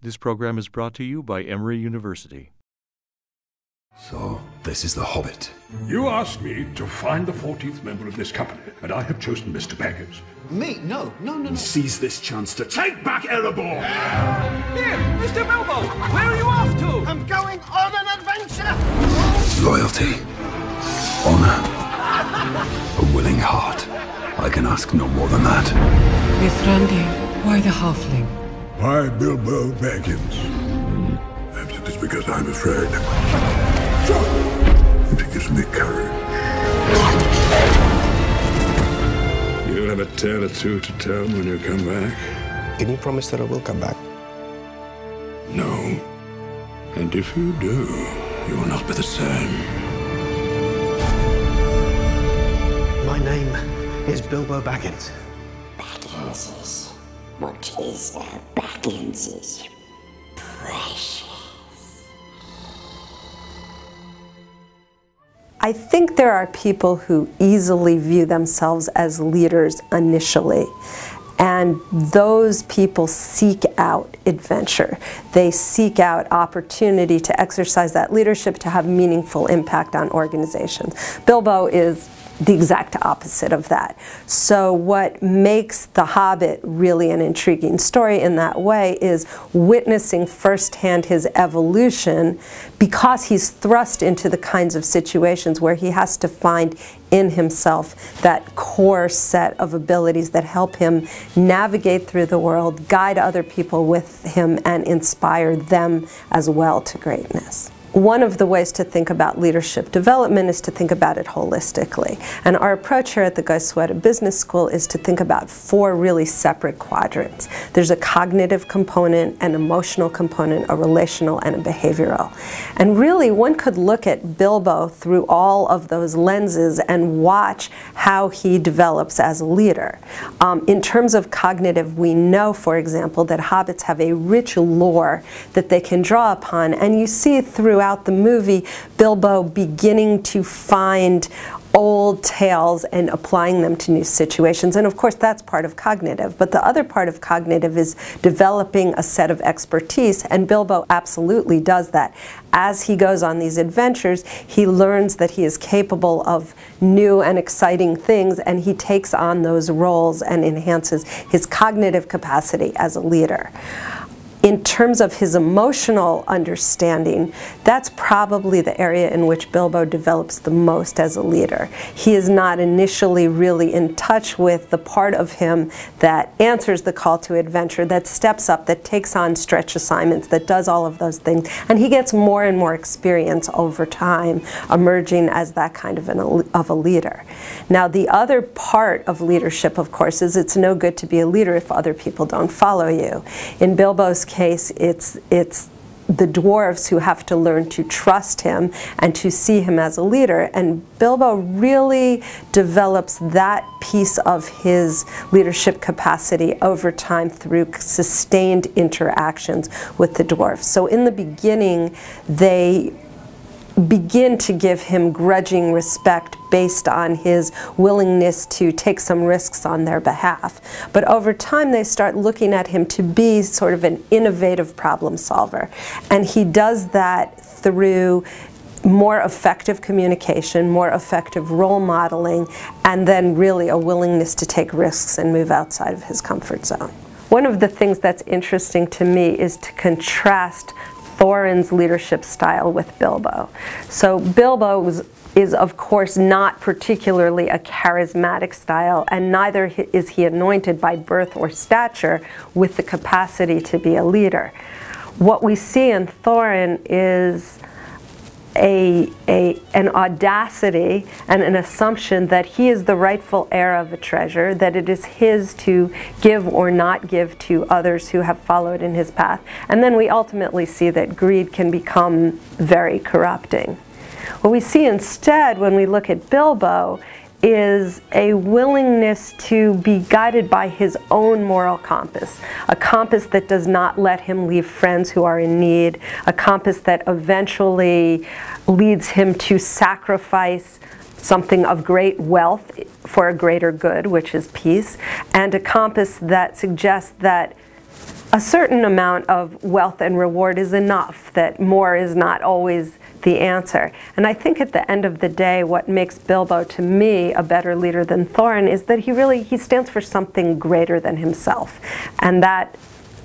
This program is brought to you by Emory University. So, this is the Hobbit. You asked me to find the 14th member of this company, and I have chosen Mr. Baggins. Me? No. Seize this chance to take back Erebor! Here, Mr. Bilbo! Where are you off to? I'm going on an adventure! Loyalty. Honor. A willing heart. I can ask no more than that. Mithrandir, why the halfling? Why Bilbo Baggins? Perhaps it is because I'm afraid. It gives me courage. You'll have a tale or two to tell when you come back. Can you promise that I will come back? No. And if you do, you will not be the same. My name is Bilbo Baggins. Bagginses. What is Baggins's precious? I think there are people who easily view themselves as leaders initially, and those people seek out adventure. They seek out opportunity to exercise that leadership, to have meaningful impact on organizations. Bilbo is the exact opposite of that. So what makes The Hobbit really an intriguing story in that way is witnessing firsthand his evolution, because he's thrust into the kinds of situations where he has to find in himself that core set of abilities that help him navigate through the world, guide other people with him, and inspire them as well to greatness. One of the ways to think about leadership development is to think about it holistically. And our approach here at the Goizueta Business School is to think about 4 really separate quadrants. There's a cognitive component, an emotional component, a relational, and a behavioral. And really, one could look at Bilbo through all of those lenses and watch how he develops as a leader. In terms of cognitive, we know, for example, that hobbits have a rich lore that they can draw upon, and you see throughout the movie Bilbo beginning to find old tales and applying them to new situations. And of course that's part of cognitive, but the other part of cognitive is developing a set of expertise, and Bilbo absolutely does that. As he goes on these adventures, he learns that he is capable of new and exciting things, and he takes on those roles and enhances his cognitive capacity as a leader. In terms of his emotional understanding, that's probably the area in which Bilbo develops the most as a leader. He is not initially really in touch with the part of him that answers the call to adventure, that steps up, that takes on stretch assignments, that does all of those things. And he gets more and more experience over time, emerging as that kind of a leader. Now, the other part of leadership, of course, is it's no good to be a leader if other people don't follow you. In Bilbo's case, it's the dwarves who have to learn to trust him and to see him as a leader. And Bilbo really develops that piece of his leadership capacity over time through sustained interactions with the dwarves. So in the beginning, they begin to give him grudging respect based on his willingness to take some risks on their behalf. But over time they start looking at him to be sort of an innovative problem solver. And he does that through more effective communication, more effective role modeling, and then really a willingness to take risks and move outside of his comfort zone. One of the things that's interesting to me is to contrast Thorin's leadership style with Bilbo. So Bilbo is of course not particularly a charismatic style, and neither is he anointed by birth or stature with the capacity to be a leader. What we see in Thorin is an audacity and an assumption that he is the rightful heir of a treasure, that it is his to give or not give to others who have followed in his path. And then we ultimately see that greed can become very corrupting. What we see instead when we look at Bilbo is a willingness to be guided by his own moral compass, a compass that does not let him leave friends who are in need, a compass that eventually leads him to sacrifice something of great wealth for a greater good, which is peace, and a compass that suggests that a certain amount of wealth and reward is enough, that more is not always the answer. And I think at the end of the day, what makes Bilbo, to me, a better leader than Thorin is that he stands for something greater than himself. And that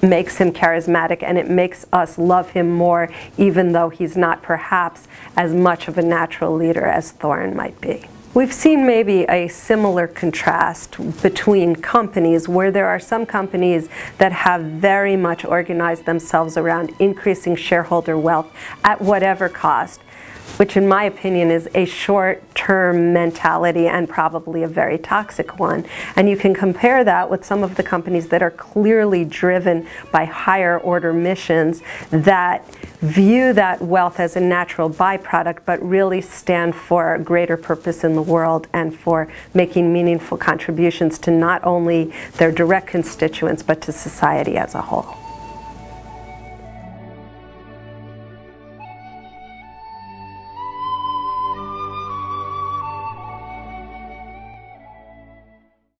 makes him charismatic, and it makes us love him more, even though he's not perhaps as much of a natural leader as Thorin might be. We've seen maybe a similar contrast between companies, where there are some companies that have very much organized themselves around increasing shareholder wealth at whatever cost, which in my opinion is a short-term mentality and probably a very toxic one. And you can compare that with some of the companies that are clearly driven by higher order missions that view that wealth as a natural byproduct, but really stand for a greater purpose in the world and for making meaningful contributions to not only their direct constituents, but to society as a whole.